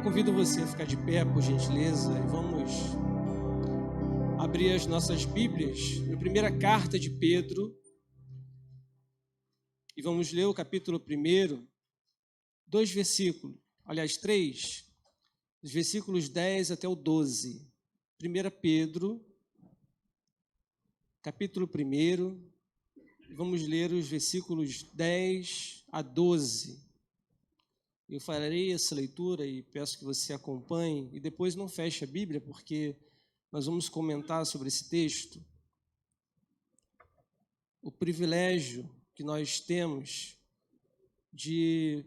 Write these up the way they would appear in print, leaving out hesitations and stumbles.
Convido você a ficar de pé, por gentileza, e vamos abrir as nossas Bíblias na primeira carta de Pedro, e vamos ler o capítulo 1, 2 versículos, aliás, 3, os versículos 10 até o 12. 1 Pedro, capítulo 1, vamos ler os versículos 10 a 12. Eu farei essa leitura e peço que você acompanhe, e depois não feche a Bíblia, porque nós vamos comentar sobre esse texto. O privilégio que nós temos de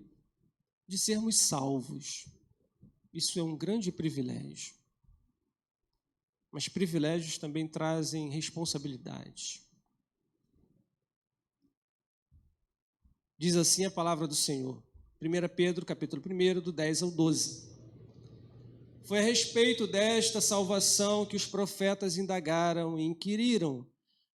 sermos salvos. Isso é um grande privilégio. Mas privilégios também trazem responsabilidades. Diz assim a palavra do Senhor. 1 Pedro, capítulo 1, do 10 ao 12. Foi a respeito desta salvação que os profetas indagaram e inquiriram,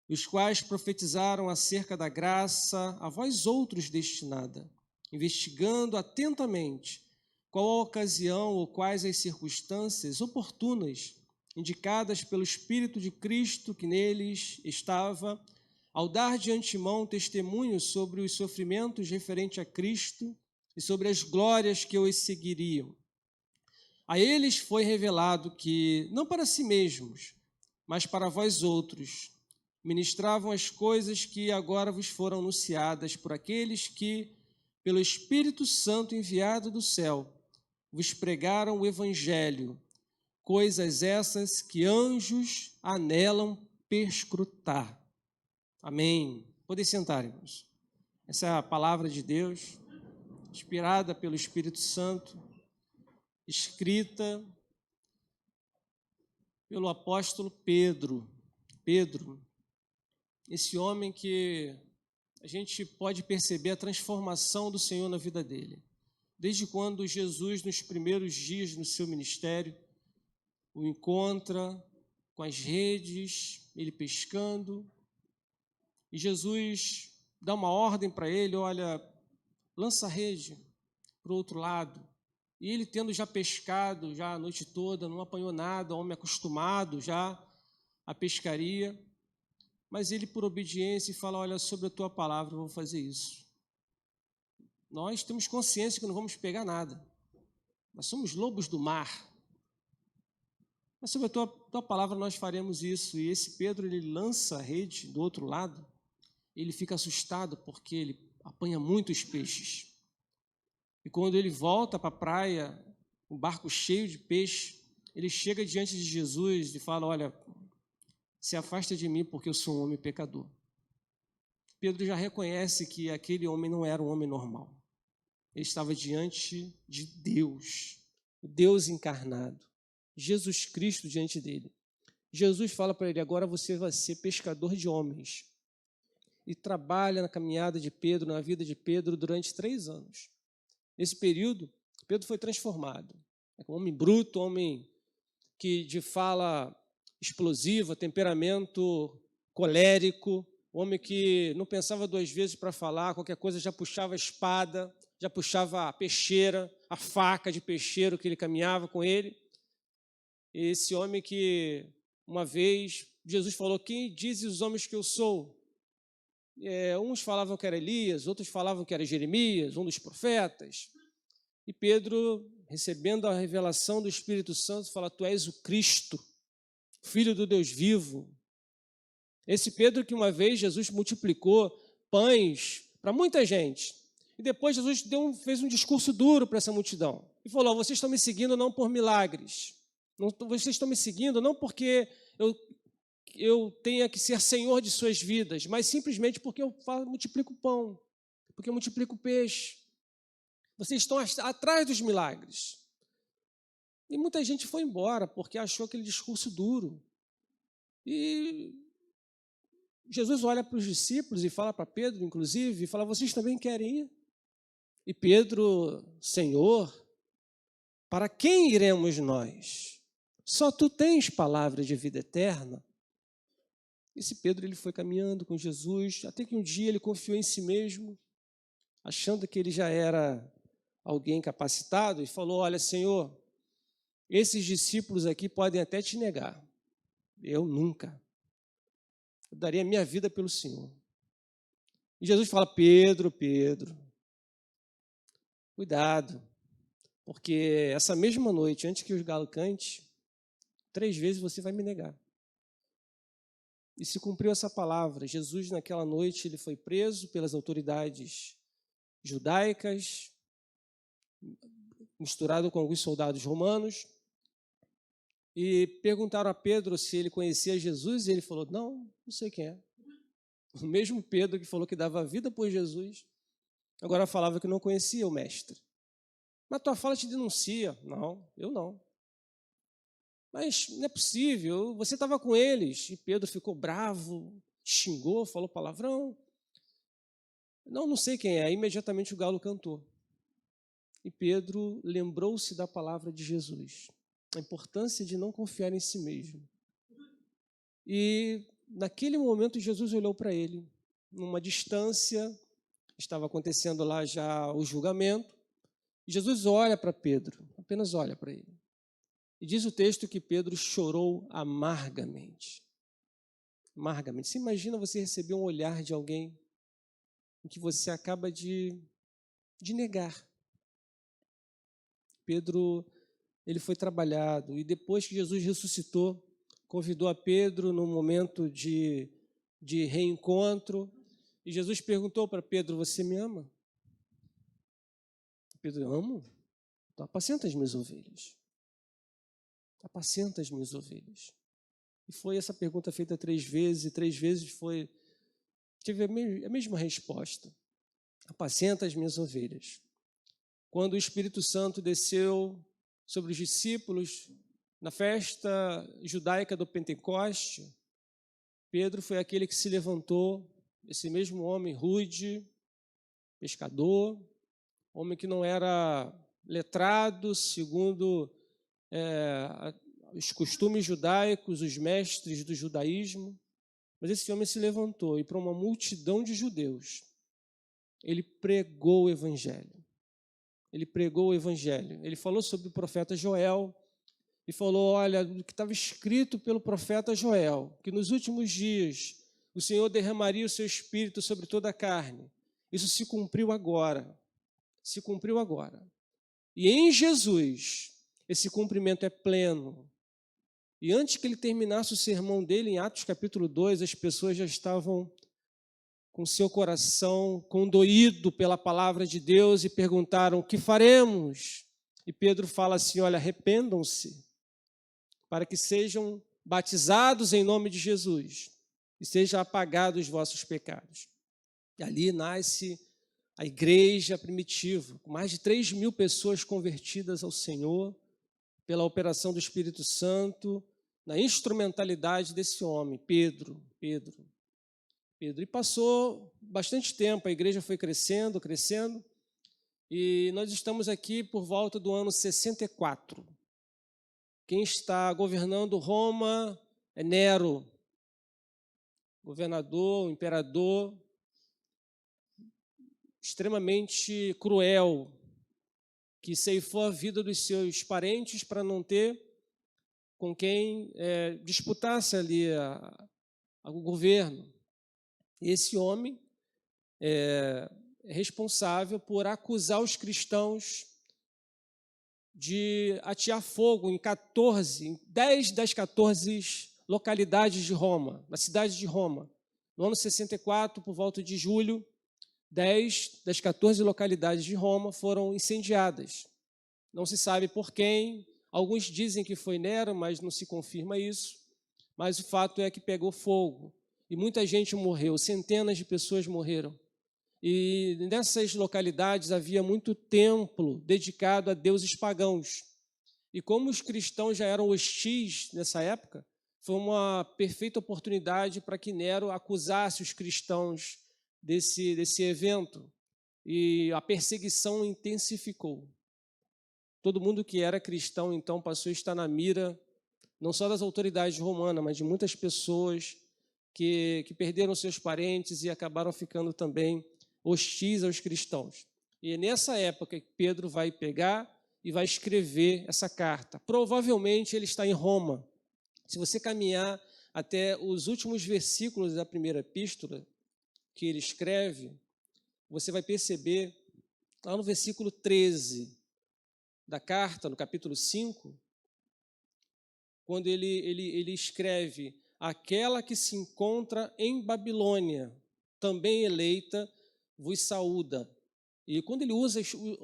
os quais profetizaram acerca da graça a vós outros destinada, investigando atentamente qual a ocasião ou quais as circunstâncias oportunas indicadas pelo Espírito de Cristo que neles estava, ao dar de antemão testemunho sobre os sofrimentos referentes a Cristo e sobre as glórias que os seguiriam. A eles foi revelado que, não para si mesmos, mas para vós outros, ministravam as coisas que agora vos foram anunciadas por aqueles que, pelo Espírito Santo enviado do céu, vos pregaram o Evangelho, coisas essas que anjos anelam perscrutar. Amém. Podem sentar, irmãos. Essa é a palavra de Deus, inspirada pelo Espírito Santo, escrita pelo apóstolo Pedro. Pedro, esse homem que a gente pode perceber a transformação do Senhor na vida dele. Desde quando Jesus, nos primeiros dias no seu ministério, o encontra com as redes, ele pescando, e Jesus dá uma ordem para ele, olha, lança a rede para o outro lado. E ele, tendo já pescado já a noite toda, não apanhou nada, homem acostumado já à pescaria, mas ele, por obediência, fala, olha, sobre a tua palavra eu vou fazer isso. Nós temos consciência que não vamos pegar nada. Nós somos lobos do mar. Mas sobre a tua palavra nós faremos isso. E esse Pedro, ele lança a rede do outro lado, ele fica assustado porque ele apanha muitos peixes. E quando ele volta para a praia, um barco cheio de peixe, ele chega diante de Jesus e fala, olha, se afasta de mim porque eu sou um homem pecador. Pedro já reconhece que aquele homem não era um homem normal. Ele estava diante de Deus, o Deus encarnado, Jesus Cristo diante dele. Jesus fala para ele, agora você vai ser pescador de homens. E trabalha na caminhada de Pedro, na vida de Pedro, durante 3 anos. Nesse período, Pedro foi transformado. Um homem bruto, homem que de fala explosiva, temperamento colérico, homem que não pensava 2 vezes para falar, qualquer coisa já puxava a espada, já puxava a peixeira, a faca de peixeiro que ele caminhava com ele. Esse homem que, uma vez, Jesus falou, quem dizem os homens que eu sou? Uns falavam que era Elias, outros falavam que era Jeremias, um dos profetas. E Pedro, recebendo a revelação do Espírito Santo, fala, tu és o Cristo, Filho do Deus vivo. Esse Pedro que uma vez Jesus multiplicou pães para muita gente. E depois Jesus fez um discurso duro para essa multidão. E falou, vocês estão me seguindo não por milagres. Vocês estão me seguindo não porque eu tenha que ser senhor de suas vidas, mas simplesmente porque eu multiplico pão, porque eu multiplico peixe. Vocês estão atrás dos milagres. E muita gente foi embora porque achou aquele discurso duro. E Jesus olha para os discípulos e fala para Pedro, inclusive, e fala, vocês também querem ir? E Pedro, Senhor, para quem iremos nós? Só tu tens palavra de vida eterna. Esse Pedro, ele foi caminhando com Jesus, até que um dia ele confiou em si mesmo, achando que ele já era alguém capacitado, e falou, olha, Senhor, esses discípulos aqui podem até te negar. Eu nunca. Eu daria a minha vida pelo Senhor. E Jesus fala, Pedro, cuidado, porque essa mesma noite, antes que os galos cantem, 3 vezes você vai me negar. E se cumpriu essa palavra. Jesus, naquela noite, ele foi preso pelas autoridades judaicas, misturado com alguns soldados romanos, e perguntaram a Pedro se ele conhecia Jesus, e ele falou, não sei quem é. O mesmo Pedro que falou que dava a vida por Jesus, agora falava que não conhecia o mestre. Mas tua fala te denuncia. Não, eu não. Mas não é possível, você estava com eles. E Pedro ficou bravo, xingou, falou palavrão. Não sei quem é. Aí, imediatamente o galo cantou. E Pedro lembrou-se da palavra de Jesus, a importância de não confiar em si mesmo. E naquele momento Jesus olhou para ele, numa distância, estava acontecendo lá já o julgamento. E Jesus olha para Pedro, apenas olha para ele. E diz o texto que Pedro chorou amargamente. Amargamente. Você imagina você receber um olhar de alguém em que você acaba de negar. Pedro, ele foi trabalhado. E depois que Jesus ressuscitou, convidou a Pedro num momento de reencontro. E Jesus perguntou para Pedro, você me ama? Pedro, amo? Então apacenta as minhas ovelhas. Apacenta as minhas ovelhas. E foi essa pergunta feita 3 vezes, e 3 vezes tive a mesma resposta. Apacenta as minhas ovelhas. Quando o Espírito Santo desceu sobre os discípulos, na festa judaica do Pentecoste, Pedro foi aquele que se levantou, esse mesmo homem rude, pescador, homem que não era letrado, segundo os costumes judaicos, os mestres do judaísmo, mas esse homem se levantou e para uma multidão de judeus, ele pregou o evangelho. Ele pregou o evangelho. Ele falou sobre o profeta Joel e falou, olha, o que estava escrito pelo profeta Joel, que nos últimos dias o Senhor derramaria o seu espírito sobre toda a carne. Isso se cumpriu agora. Se cumpriu agora. E em Jesus, esse cumprimento é pleno. E antes que ele terminasse o sermão dele, em Atos capítulo 2, as pessoas já estavam com seu coração condoído pela palavra de Deus e perguntaram, o que faremos? E Pedro fala assim, olha, arrependam-se, para que sejam batizados em nome de Jesus e sejam apagados os vossos pecados. E ali nasce a igreja primitiva, com mais de 3.000 pessoas convertidas ao Senhor, pela operação do Espírito Santo, na instrumentalidade desse homem, Pedro. E passou bastante tempo, a igreja foi crescendo, e nós estamos aqui por volta do ano 64. Quem está governando Roma é Nero, governador, imperador, extremamente cruel, que ceifou a vida dos seus parentes para não ter com quem disputasse ali o governo. Esse homem é responsável por acusar os cristãos de atear fogo em 10 das 14 localidades de Roma, na cidade de Roma. No ano 64, por volta de julho, 10 das 14 localidades de Roma foram incendiadas. Não se sabe por quem, alguns dizem que foi Nero, mas não se confirma isso. Mas o fato é que pegou fogo e muita gente morreu, centenas de pessoas morreram. E nessas localidades havia muito templo dedicado a deuses pagãos. E como os cristãos já eram hostis nessa época, foi uma perfeita oportunidade para que Nero acusasse os cristãos desse evento. E a perseguição intensificou. Todo mundo que era cristão, então, passou a estar na mira, não só das autoridades romanas, mas de muitas pessoas que perderam seus parentes e acabaram ficando também hostis aos cristãos. E é nessa época que Pedro vai pegar e vai escrever essa carta. Provavelmente ele está em Roma. Se você caminhar até os últimos versículos da primeira epístola que ele escreve, você vai perceber, lá no versículo 13 da carta, no capítulo 5, quando ele escreve: aquela que se encontra em Babilônia, também eleita, vos saúda. E quando ele usa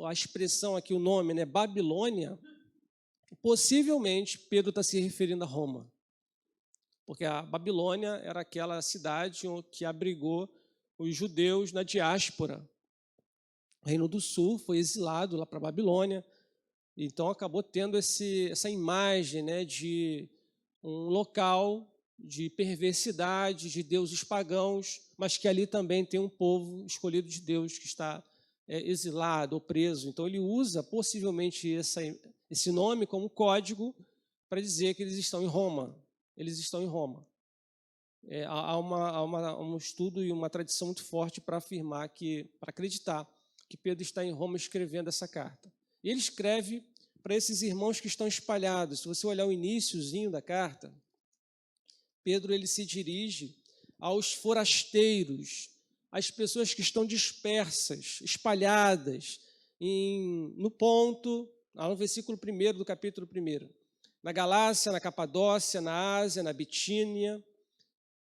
a expressão aqui, o nome, né, Babilônia, possivelmente Pedro está se referindo a Roma. Porque a Babilônia era aquela cidade que abrigou os judeus na diáspora. O Reino do Sul foi exilado lá para a Babilônia, então acabou tendo essa imagem, né, de um local de perversidade, de deuses pagãos, mas que ali também tem um povo escolhido de Deus que está exilado ou preso. Então ele usa possivelmente esse nome como código para dizer que eles estão em Roma. Eles estão em Roma. Há um estudo e uma tradição muito forte para afirmar para acreditar que Pedro está em Roma escrevendo essa carta. E ele escreve para esses irmãos que estão espalhados. Se você olhar o iniciozinho da carta, Pedro ele se dirige aos forasteiros, às pessoas que estão dispersas, espalhadas no ponto, lá no versículo 1 do capítulo 1, na Galácia, na Capadócia, na Ásia, na Bitínia,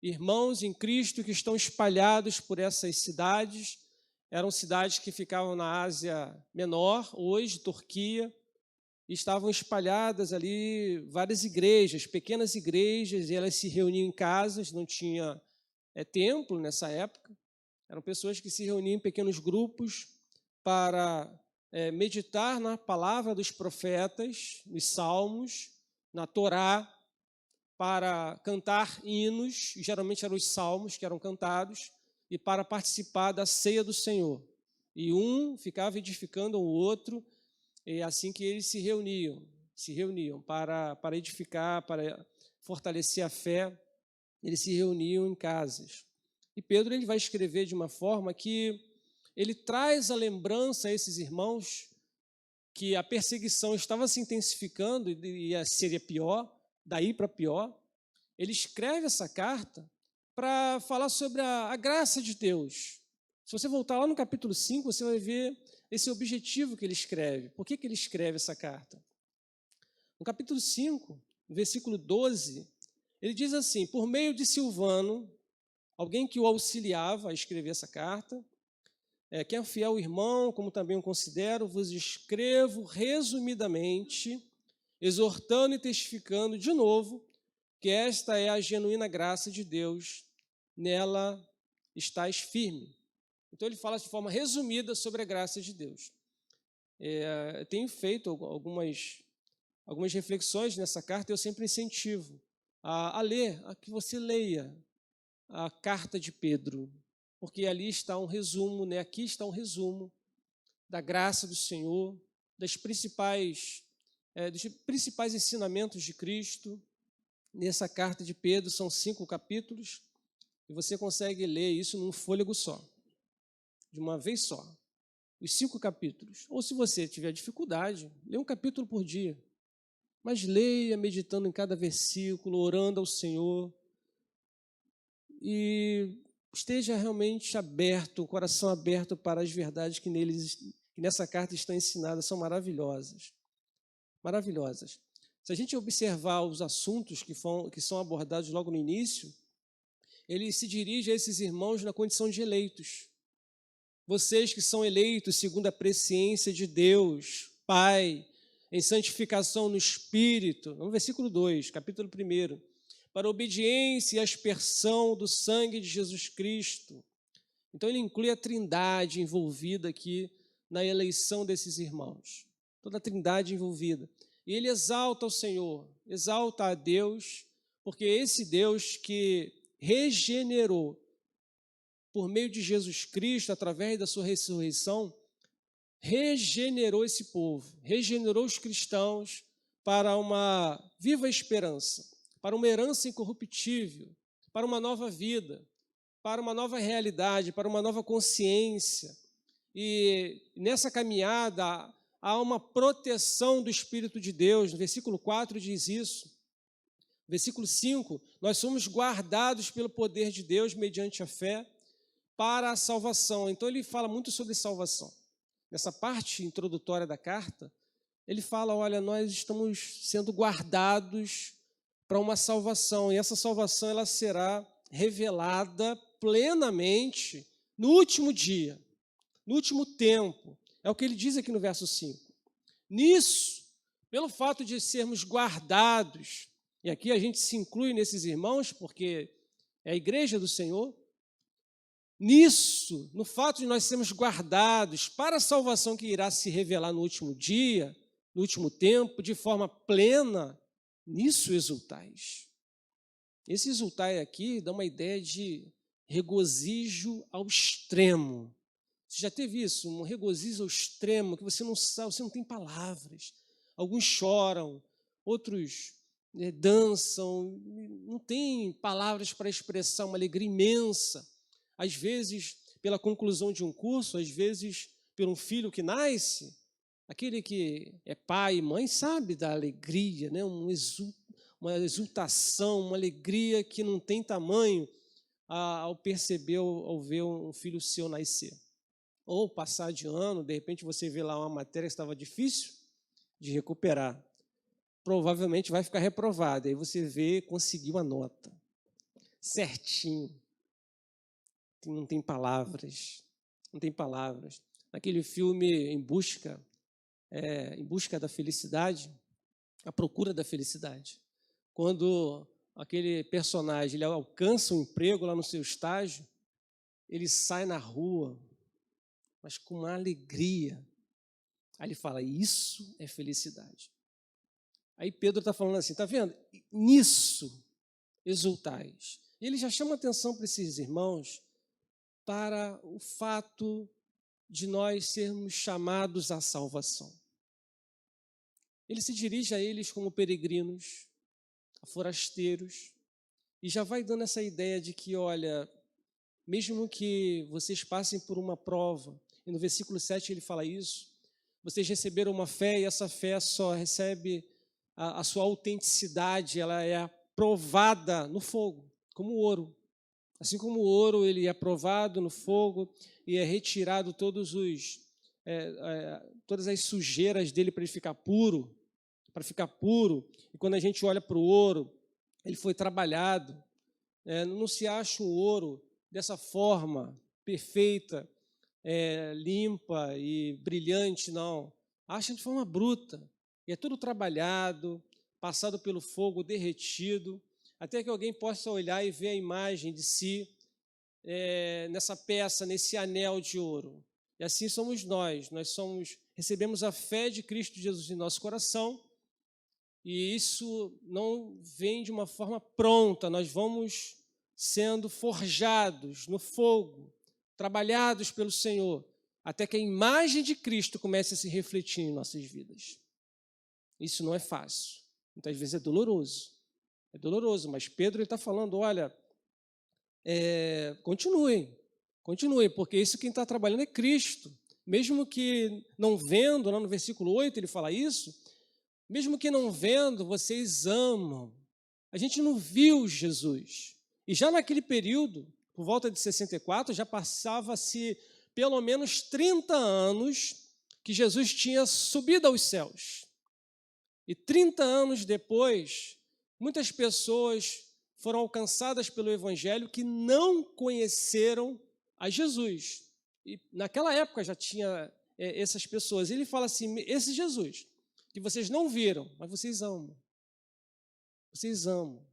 irmãos em Cristo que estão espalhados por essas cidades. Eram cidades que ficavam na Ásia Menor, hoje Turquia, e estavam espalhadas ali várias igrejas, pequenas igrejas, e elas se reuniam em casas, não tinha templo nessa época. Eram pessoas que se reuniam em pequenos grupos para meditar na palavra dos profetas, nos salmos, na Torá, para cantar hinos, geralmente eram os salmos que eram cantados, e para participar da ceia do Senhor. E um ficava edificando o outro, e assim que eles se reuniam para edificar, para fortalecer a fé, eles se reuniam em casas. E Pedro ele vai escrever de uma forma que ele traz a lembrança a esses irmãos que a perseguição estava se intensificando e seria pior, daí para pior. Ele escreve essa carta para falar sobre a graça de Deus. Se você voltar lá no capítulo 5, você vai ver esse objetivo que ele escreve. Por que ele escreve essa carta? No capítulo 5, no versículo 12, ele diz assim: por meio de Silvano, alguém que o auxiliava a escrever essa carta, que é fiel irmão, como também o considero, vos escrevo resumidamente, exortando e testificando de novo que esta é a genuína graça de Deus, nela estáis firme. Então ele fala de forma resumida sobre a graça de Deus. Eu tenho feito algumas reflexões nessa carta, e eu sempre incentivo a ler, a que você leia a carta de Pedro, porque ali está um resumo, né? Aqui está um resumo da graça do Senhor, dos principais ensinamentos de Cristo. Nessa carta de Pedro são 5 capítulos, e você consegue ler isso num fôlego só, de uma vez só, os 5 capítulos. Ou se você tiver dificuldade, lê um capítulo por dia, mas leia meditando em cada versículo, orando ao Senhor, e esteja realmente aberto, o coração aberto para as verdades que nessa carta estão ensinadas, são maravilhosas. Maravilhosas. Se a gente observar os assuntos que são abordados logo no início, ele se dirige a esses irmãos na condição de eleitos. Vocês que são eleitos segundo a presciência de Deus, Pai, em santificação no Espírito, no versículo 2, capítulo 1, para obediência e aspersão do sangue de Jesus Cristo. Então ele inclui a trindade envolvida aqui na eleição desses irmãos. Toda a trindade envolvida. E ele exalta o Senhor, exalta a Deus, porque esse Deus que regenerou por meio de Jesus Cristo, através da sua ressurreição, regenerou esse povo, regenerou os cristãos para uma viva esperança, para uma herança incorruptível, para uma nova vida, para uma nova realidade, para uma nova consciência. E nessa caminhada, há uma proteção do Espírito de Deus. No versículo 4 diz isso. Versículo 5, nós somos guardados pelo poder de Deus mediante a fé para a salvação. Então ele fala muito sobre salvação. Nessa parte introdutória da carta, ele fala, olha, nós estamos sendo guardados para uma salvação, e essa salvação ela será revelada plenamente no último dia, no último tempo. É o que ele diz aqui no verso 5. Nisso, pelo fato de sermos guardados, e aqui a gente se inclui nesses irmãos, porque é a igreja do Senhor, nisso, no fato de nós sermos guardados para a salvação que irá se revelar no último dia, no último tempo, de forma plena, nisso exultais. Esse exultai aqui dá uma ideia de regozijo ao extremo. Você já teve isso? Um regozijo ao extremo, que você não sabe, você não tem palavras. Alguns choram, outros dançam, não tem palavras para expressar uma alegria imensa. Às vezes, pela conclusão de um curso, às vezes, por um filho que nasce, aquele que é pai e mãe sabe da alegria, né? Uma exultação, uma alegria que não tem tamanho ao perceber, ao ver um filho seu nascer. Ou passar de ano, de repente você vê lá uma matéria que estava difícil de recuperar. Provavelmente vai ficar reprovada. Aí você vê, conseguiu a nota. Certinho. Não tem palavras. Não tem palavras. Naquele filme Em Busca da Felicidade, A Procura da Felicidade. Quando aquele personagem ele alcança um emprego lá no seu estágio, ele sai na rua, mas com uma alegria. Aí ele fala, isso é felicidade. Aí Pedro está falando assim, está vendo? Nisso exultais. E ele já chama atenção para esses irmãos para o fato de nós sermos chamados à salvação. Ele se dirige a eles como peregrinos, forasteiros, e já vai dando essa ideia de que, olha, mesmo que vocês passem por uma prova, e no versículo 7 ele fala isso, vocês receberam uma fé e essa fé só recebe a sua autenticidade, ela é provada no fogo, como o ouro. Assim como o ouro ele é provado no fogo e é retirado todas as sujeiras dele para ele ficar puro, e quando a gente olha para o ouro, ele foi trabalhado, não se acha um ouro dessa forma perfeita, limpa e brilhante, não. Acha de forma bruta, e é tudo trabalhado, passado pelo fogo, derretido, até que alguém possa olhar e ver a imagem de si nessa peça, nesse anel de ouro. E assim somos nós recebemos a fé de Cristo Jesus em nosso coração, e isso não vem de uma forma pronta, nós vamos sendo forjados no fogo, trabalhados pelo Senhor, até que a imagem de Cristo comece a se refletir em nossas vidas. Isso não é fácil, muitas vezes é doloroso, mas Pedro está falando, olha, continuem, porque isso quem está trabalhando é Cristo, mesmo que não vendo, lá no versículo 8 ele fala isso, mesmo que não vendo, vocês amam. A gente não viu Jesus, e já naquele período, por volta de 64, já passava-se pelo menos 30 anos que Jesus tinha subido aos céus. E 30 anos depois, muitas pessoas foram alcançadas pelo Evangelho que não conheceram a Jesus. E naquela época já tinha essas pessoas. Ele fala assim, esse Jesus, que vocês não viram, mas vocês amam. Vocês amam.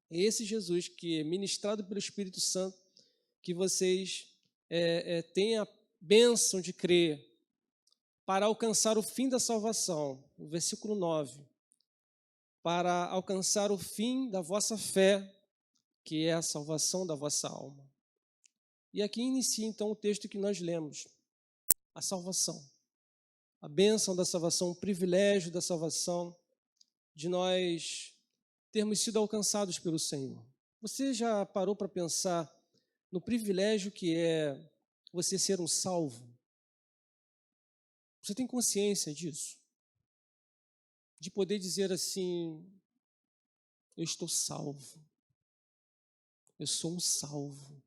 É esse Jesus que é ministrado pelo Espírito Santo, que vocês têm a bênção de crer para alcançar o fim da salvação. O versículo 9. Para alcançar o fim da vossa fé, que é a salvação da vossa alma. E aqui inicia então o texto que nós lemos, a salvação, a bênção da salvação, o privilégio da salvação, de nós termos sido alcançados pelo Senhor. Você já parou para pensar no privilégio que é você ser um salvo? Você tem consciência disso? De poder dizer assim, eu estou salvo. Eu sou um salvo.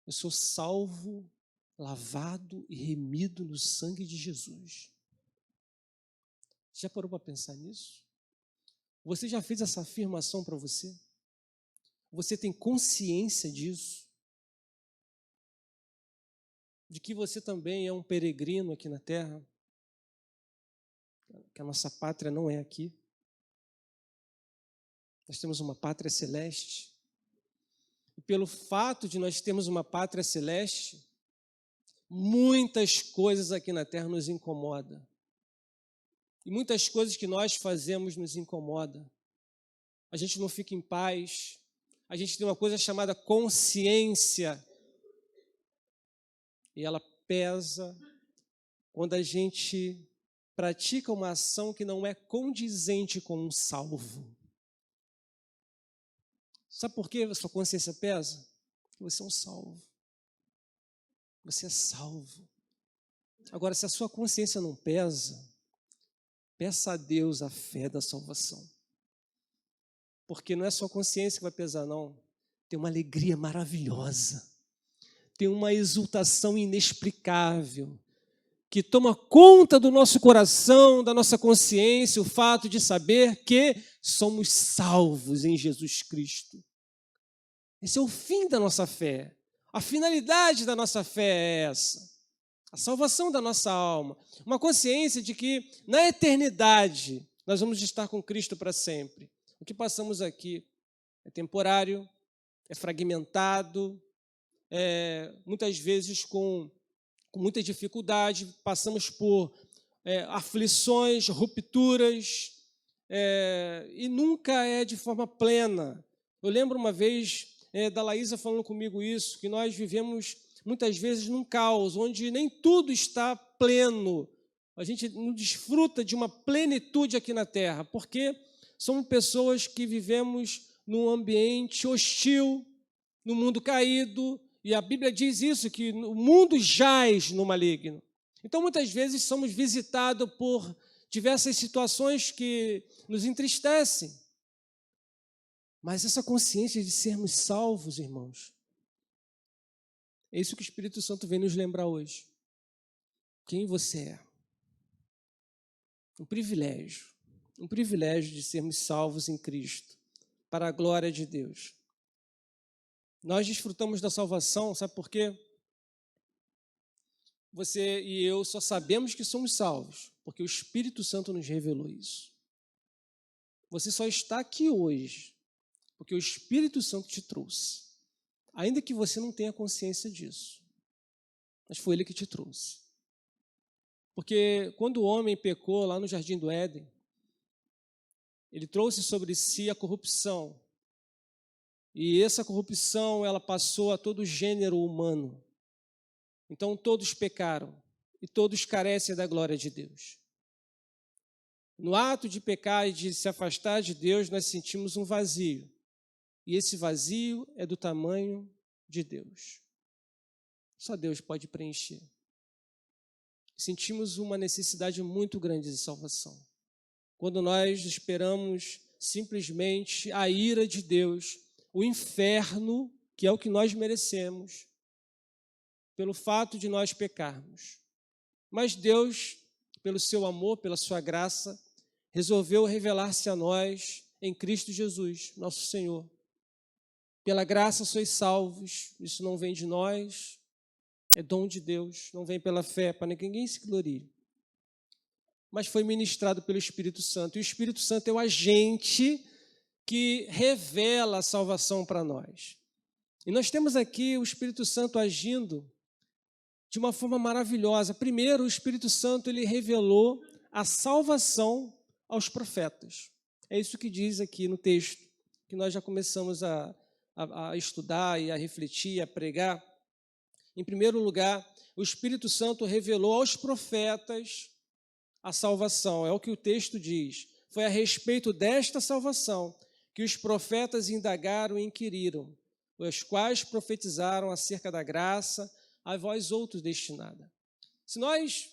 Eu sou salvo, lavado e remido no sangue de Jesus. Já parou para pensar nisso? Você já fez essa afirmação para você? Você tem consciência disso? De que você também é um peregrino aqui na terra? Que a nossa pátria não é aqui. Nós temos uma pátria celeste. E pelo fato de nós termos uma pátria celeste, muitas coisas aqui na terra nos incomodam. E muitas coisas que nós fazemos nos incomodam. A gente não fica em paz. A gente tem uma coisa chamada consciência. E ela pesa quando a gente pratica uma ação que não é condizente com um salvo. Sabe por que a sua consciência pesa? Porque você é um salvo. Você é salvo. Agora, se a sua consciência não pesa, peça a Deus a fé da salvação. Porque não é só a consciência que vai pesar, não. Tem uma alegria maravilhosa. Tem uma exultação inexplicável que toma conta do nosso coração, da nossa consciência, o fato de saber que somos salvos em Jesus Cristo. Esse é o fim da nossa fé. A finalidade da nossa fé é essa. A salvação da nossa alma. Uma consciência de que na eternidade nós vamos estar com Cristo para sempre. O que passamos aqui é temporário, é fragmentado, muitas vezes com muita dificuldade, passamos por aflições, rupturas, e nunca é de forma plena. Eu lembro uma vez da Laísa falando comigo isso, que nós vivemos muitas vezes num caos, onde nem tudo está pleno. A gente não desfruta de uma plenitude aqui na Terra, porque somos pessoas que vivemos num ambiente hostil, no mundo caído, e a Bíblia diz isso, que o mundo jaz no maligno. Então, muitas vezes, somos visitados por diversas situações que nos entristecem. Mas essa consciência de sermos salvos, irmãos, é isso que o Espírito Santo vem nos lembrar hoje. Quem você é. Um privilégio de sermos salvos em Cristo, para a glória de Deus. Nós desfrutamos da salvação, sabe por quê? Você e eu só sabemos que somos salvos, porque o Espírito Santo nos revelou isso. Você só está aqui hoje, porque o Espírito Santo te trouxe. Ainda que você não tenha consciência disso. Mas foi Ele que te trouxe. Porque quando o homem pecou lá no Jardim do Éden, ele trouxe sobre si a corrupção. E essa corrupção, ela passou a todo o gênero humano. Então, todos pecaram e todos carecem da glória de Deus. No ato de pecar e de se afastar de Deus, nós sentimos um vazio. E esse vazio é do tamanho de Deus. Só Deus pode preencher. Sentimos uma necessidade muito grande de salvação. Quando nós esperamos simplesmente a ira de Deus, o inferno, que é o que nós merecemos, pelo fato de nós pecarmos. Mas Deus, pelo seu amor, pela sua graça, resolveu revelar-se a nós em Cristo Jesus, nosso Senhor. Pela graça sois salvos, isso não vem de nós, é dom de Deus, não vem pela fé, para que ninguém se glorie. Mas foi ministrado pelo Espírito Santo, e o Espírito Santo é o agente que revela a salvação para nós. E nós temos aqui o Espírito Santo agindo de uma forma maravilhosa. Primeiro, o Espírito Santo ele revelou a salvação aos profetas. É isso que diz aqui no texto, que nós já começamos a estudar e a refletir, a pregar. Em primeiro lugar, o Espírito Santo revelou aos profetas a salvação. É o que o texto diz. Foi a respeito desta salvação que os profetas indagaram e inquiriram, os quais profetizaram acerca da graça a vós outros destinada. Se nós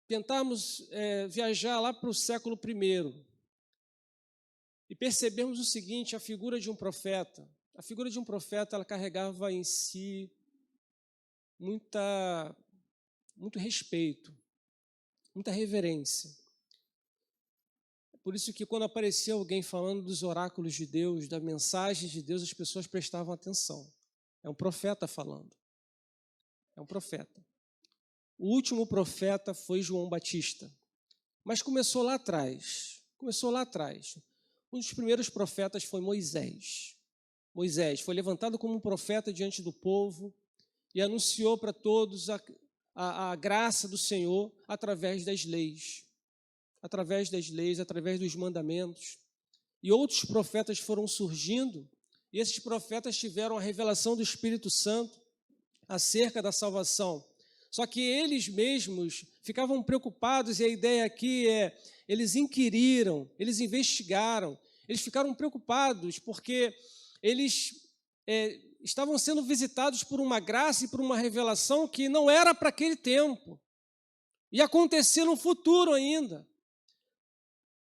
tentarmos viajar lá para o século I e percebermos o seguinte, a figura de um profeta, ela carregava em si muito respeito, muita reverência. Por isso que quando aparecia alguém falando dos oráculos de Deus, da mensagem de Deus, as pessoas prestavam atenção. É um profeta falando. É um profeta. O último profeta foi João Batista. Mas começou lá atrás. Um dos primeiros profetas foi Moisés. Moisés foi levantado como um profeta diante do povo e anunciou para todos a graça do Senhor através das leis, através dos mandamentos. E outros profetas foram surgindo, e esses profetas tiveram a revelação do Espírito Santo acerca da salvação. Só que eles mesmos ficavam preocupados, e a ideia aqui eles inquiriram, eles investigaram, eles ficaram preocupados porque eles estavam sendo visitados por uma graça e por uma revelação que não era para aquele tempo. Ia acontecer no futuro ainda.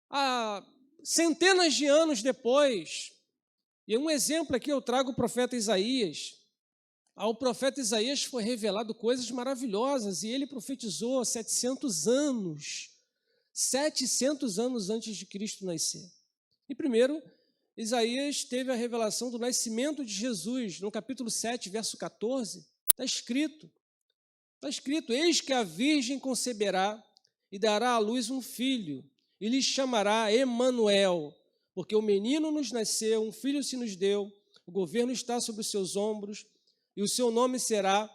Há centenas de anos depois, e um exemplo aqui eu trago o profeta Isaías. Ao profeta Isaías foi revelado coisas maravilhosas, e ele profetizou 700 anos antes de Cristo nascer. E primeiro, Isaías teve a revelação do nascimento de Jesus. No capítulo 7, verso 14, está escrito, eis que a virgem conceberá e dará à luz um filho, e lhe chamará Emanuel, porque o menino nos nasceu, um filho se nos deu, o governo está sobre os seus ombros, e o seu nome será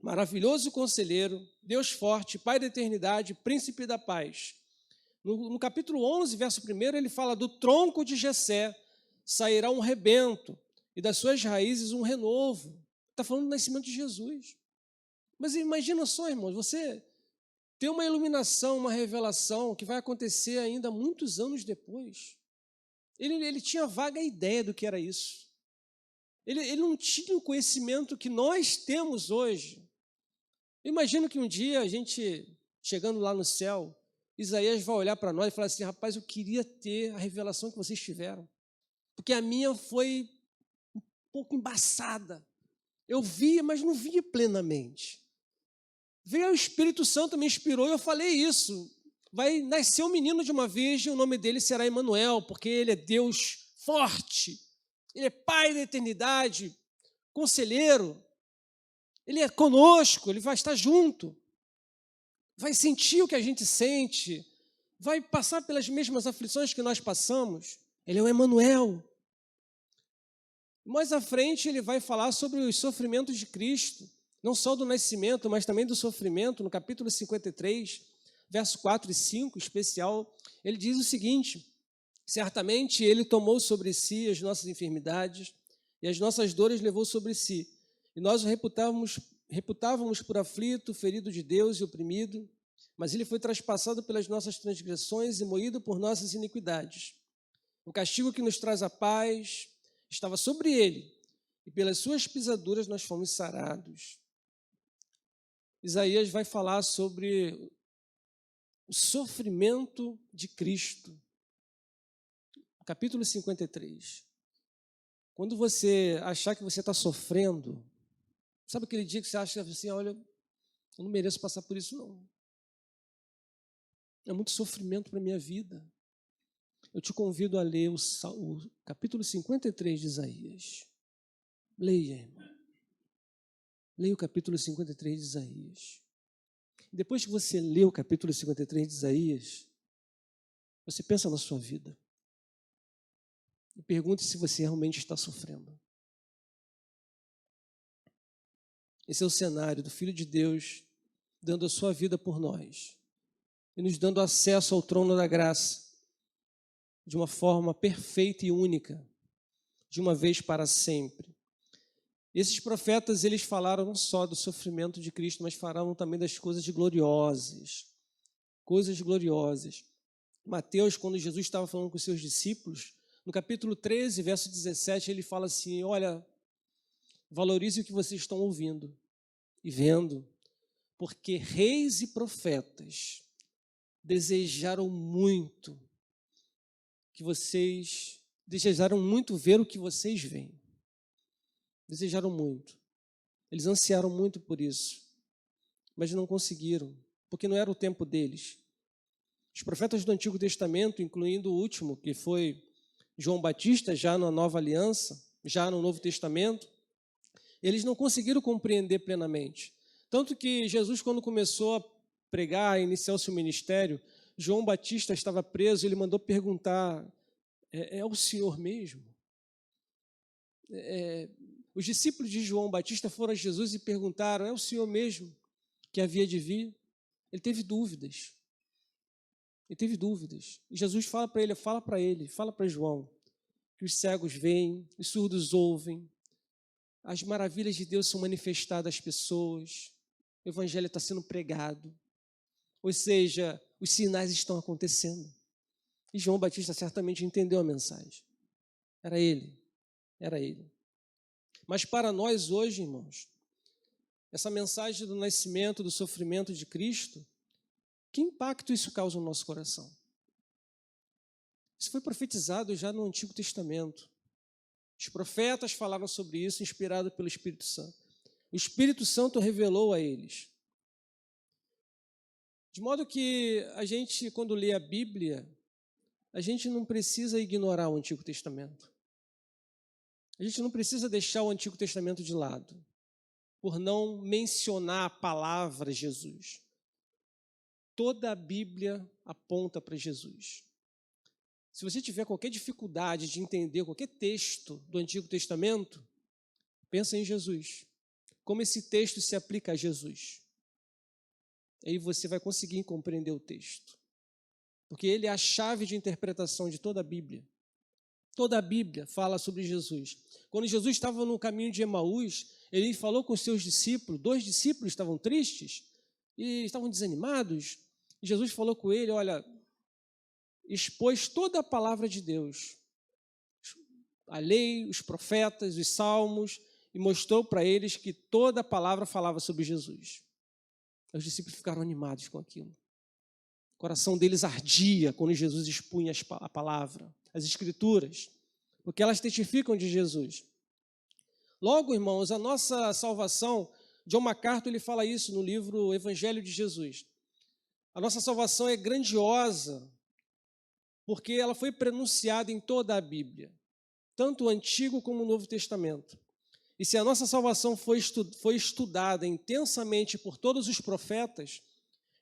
Maravilhoso Conselheiro, Deus Forte, Pai da Eternidade, Príncipe da Paz. No capítulo 11, verso 1, ele fala do tronco de Jessé sairá um rebento, e das suas raízes um renovo. Está falando do nascimento de Jesus. Mas imagina só, irmãos, você ter uma iluminação, uma revelação que vai acontecer ainda muitos anos depois. Ele tinha vaga ideia do que era isso. Ele não tinha o conhecimento que nós temos hoje. Eu imagino que um dia a gente, chegando lá no céu, Isaías vai olhar para nós e falar assim, rapaz, eu queria ter a revelação que vocês tiveram, porque a minha foi um pouco embaçada. Eu via, mas não via plenamente. Veio o Espírito Santo, me inspirou e eu falei isso. Vai nascer um menino de uma virgem, o nome dele será Emanuel, porque ele é Deus forte, ele é Pai da eternidade, conselheiro, ele é conosco, ele vai estar junto, vai sentir o que a gente sente, vai passar pelas mesmas aflições que nós passamos. Ele é o Emanuel. Mais à frente ele vai falar sobre os sofrimentos de Cristo, não só do nascimento, mas também do sofrimento. No capítulo 53, verso 4 e 5, especial, ele diz o seguinte: certamente ele tomou sobre si as nossas enfermidades e as nossas dores levou sobre si, e nós o reputávamos por aflito, ferido de Deus e oprimido, mas ele foi traspassado pelas nossas transgressões e moído por nossas iniquidades. O castigo que nos traz a paz estava sobre ele, e pelas suas pisaduras nós fomos sarados. Isaías vai falar sobre o sofrimento de Cristo. Capítulo 53. Quando você achar que você está sofrendo, sabe aquele dia que você acha assim, olha, eu não mereço passar por isso não. É muito sofrimento para a minha vida. Eu te convido a ler o capítulo 53 de Isaías. Leia, irmão. Leia o capítulo 53 de Isaías. Depois que você lê o capítulo 53 de Isaías, você pensa na sua vida. E pergunte se você realmente está sofrendo. Esse é o cenário do Filho de Deus dando a sua vida por nós e nos dando acesso ao trono da graça de uma forma perfeita e única, de uma vez para sempre. Esses profetas, eles falaram não só do sofrimento de Cristo, mas falaram também das coisas gloriosas. Coisas gloriosas. Mateus, quando Jesus estava falando com os seus discípulos, no capítulo 13, verso 17, ele fala assim, olha, valorize o que vocês estão ouvindo e vendo, porque reis e profetas desejaram muito ver o que vocês veem. Desejaram muito. Eles ansiaram muito por isso, mas não conseguiram, porque não era o tempo deles. Os profetas do Antigo Testamento, incluindo o último, que foi João Batista, já na Nova Aliança, já no Novo Testamento, eles não conseguiram compreender plenamente. Tanto que Jesus, quando começou a pregar, a iniciar o seu ministério, João Batista estava preso, ele mandou perguntar, é o Senhor mesmo? Os discípulos de João Batista foram a Jesus e perguntaram, é o Senhor mesmo que havia de vir? Ele teve dúvidas. E Jesus fala para João, que os cegos veem, os surdos ouvem, as maravilhas de Deus são manifestadas às pessoas, o evangelho está sendo pregado, ou seja, os sinais estão acontecendo. E João Batista certamente entendeu a mensagem. Era ele. Mas para nós hoje, irmãos, essa mensagem do nascimento, do sofrimento de Cristo, que impacto isso causa no nosso coração? Isso foi profetizado já no Antigo Testamento. Os profetas falaram sobre isso, inspirado pelo Espírito Santo. O Espírito Santo revelou a eles. De modo que a gente, quando lê a Bíblia, a gente não precisa ignorar o Antigo Testamento. A gente não precisa deixar o Antigo Testamento de lado, por não mencionar a palavra Jesus. Toda a Bíblia aponta para Jesus. Se você tiver qualquer dificuldade de entender qualquer texto do Antigo Testamento, pensa em Jesus. Como esse texto se aplica a Jesus. Aí você vai conseguir compreender o texto. Porque ele é a chave de interpretação de toda a Bíblia. Toda a Bíblia fala sobre Jesus. Quando Jesus estava no caminho de Emaús, ele falou com os seus discípulos, 2 discípulos estavam tristes e estavam desanimados. E Jesus falou com ele, olha, expôs toda a palavra de Deus, a lei, os profetas, os salmos, e mostrou para eles que toda a palavra falava sobre Jesus. Os discípulos ficaram animados com aquilo. O coração deles ardia quando Jesus expunha a palavra, as Escrituras, porque elas testificam de Jesus. Logo, irmãos, a nossa salvação, John MacArthur ele fala isso no livro Evangelho de Jesus. A nossa salvação é grandiosa, porque ela foi pronunciada em toda a Bíblia, tanto o Antigo como o Novo Testamento. E se a nossa salvação foi estudada intensamente por todos os profetas,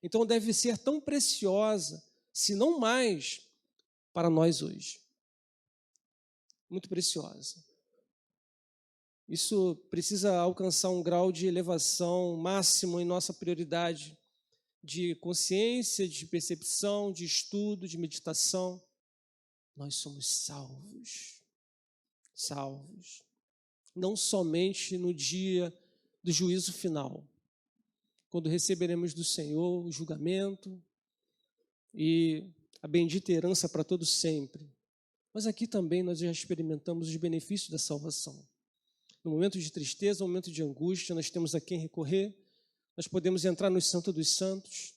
então deve ser tão preciosa, se não mais, para nós hoje. Muito preciosa. Isso precisa alcançar um grau de elevação máximo em nossa prioridade de consciência, de percepção, de estudo, de meditação. Nós somos salvos. Salvos. Não somente no dia do juízo final, quando receberemos do Senhor o julgamento e a bendita herança para todos sempre. Mas aqui também nós já experimentamos os benefícios da salvação. No momento de tristeza, no momento de angústia, nós temos a quem recorrer, nós podemos entrar no Santo dos Santos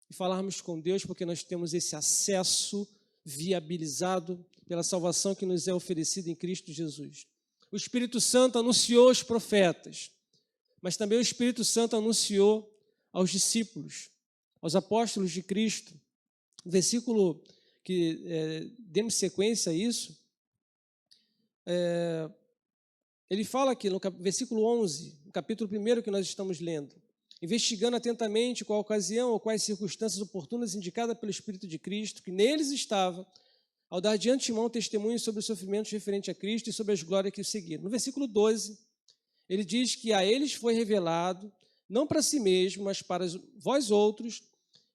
e falarmos com Deus, porque nós temos esse acesso viabilizado pela salvação que nos é oferecida em Cristo Jesus. O Espírito Santo anunciou aos profetas, mas também o Espírito Santo anunciou aos discípulos, aos apóstolos de Cristo. O versículo que demos sequência a isso, ele fala aqui no versículo 11, no capítulo 1 que nós estamos lendo, investigando atentamente qual a ocasião ou quais circunstâncias oportunas indicadas pelo Espírito de Cristo, que neles estava, ao dar de antemão testemunho sobre os sofrimentos referentes a Cristo e sobre as glórias que o seguiram. No versículo 12, ele diz que a eles foi revelado, não para si mesmo, mas para vós outros,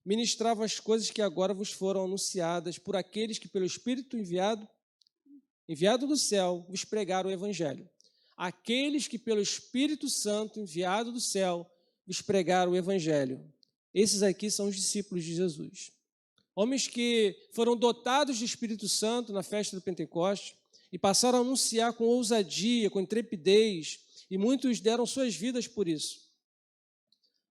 ministravam as coisas que agora vos foram anunciadas por aqueles que pelo Espírito enviado do céu vos pregaram o Evangelho. Aqueles que pelo Espírito Santo enviado do céu vos pregaram o Evangelho. Esses aqui são os discípulos de Jesus. Homens que foram dotados de Espírito Santo na festa do Pentecostes e passaram a anunciar com ousadia, com intrepidez, e muitos deram suas vidas por isso.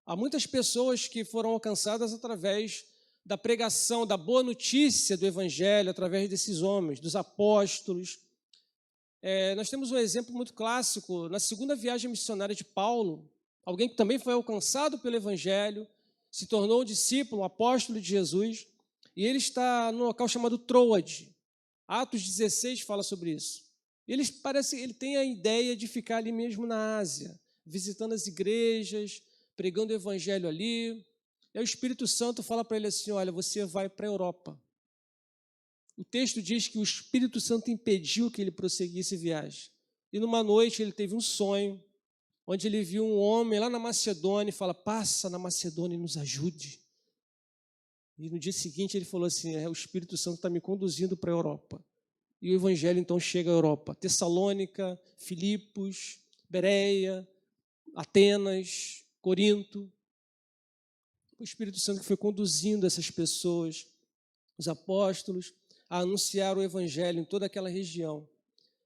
Há muitas pessoas que foram alcançadas através da pregação, da boa notícia do Evangelho, através desses homens, dos apóstolos. Nós temos um exemplo muito clássico, na segunda viagem missionária de Paulo, alguém que também foi alcançado pelo Evangelho, se tornou um discípulo, um apóstolo de Jesus, e ele está num local chamado Troade. Atos 16 fala sobre isso. Ele tem a ideia de ficar ali mesmo na Ásia, visitando as igrejas, pregando o Evangelho ali. E o Espírito Santo fala para ele assim, olha, você vai para a Europa. O texto diz que o Espírito Santo impediu que ele prosseguisse viagem. E numa noite ele teve um sonho, onde ele viu um homem lá na Macedônia e fala, passa na Macedônia e nos ajude. E no dia seguinte ele falou assim, o Espírito Santo está me conduzindo para a Europa. E o Evangelho então chega à Europa. Tessalônica, Filipos, Bereia, Atenas, Corinto. O Espírito Santo que foi conduzindo essas pessoas, os apóstolos, a anunciar o Evangelho em toda aquela região.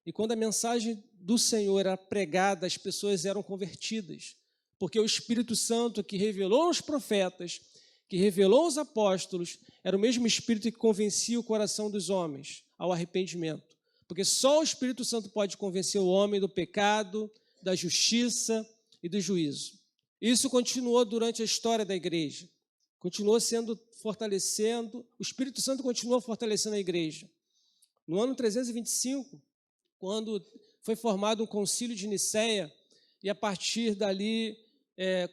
E quando a mensagem do Senhor era pregada, as pessoas eram convertidas, porque o Espírito Santo que revelou aos profetas, que revelou aos apóstolos, era o mesmo Espírito que convencia o coração dos homens ao arrependimento. Porque só o Espírito Santo pode convencer o homem do pecado, da justiça e do juízo. Isso continuou durante a história da igreja. Continuou sendo fortalecendo, o Espírito Santo continuou fortalecendo a igreja. No ano 325, quando foi formado um concílio de Nicéia, e a partir dali